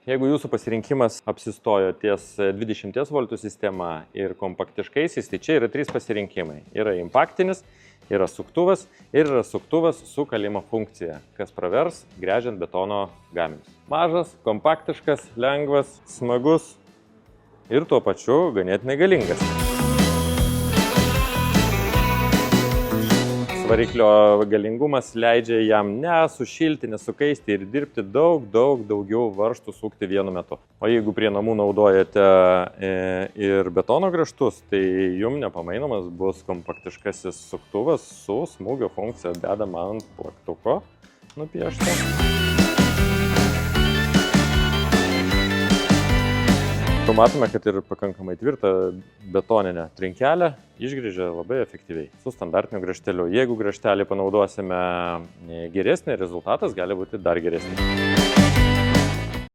Jeigu jūsų pasirinkimas apsistojo ties 20 voltų sistema ir kompaktiškaisiais, tai čia yra 3 pasirinkimai. Yra impaktinis, yra suktuvas ir yra suktuvas su kalimo funkcija, kas pravers gręžiant betono gaminius. Mažas, kompaktiškas, lengvas, smagus ir tuo pačiu ganėtinai galingas. Variklio galingumas leidžia jam nesušilti, nesukaisti ir dirbti daugiau varžtų sukti vienu metu. O jeigu prie namų naudojate ir betono grąžtus, tai jums nepamainomas bus kompaktiškasis suktuvas su smūgio funkcija dedama ant plaktuko nupiešta. Matome, kad ir pakankamai tvirtą betoninę trinkelę išgręžia labai efektyviai su standartiniu grąžteliu. Jeigu grąžtelį panaudosime geresnį, rezultatas gali būti dar geresnis.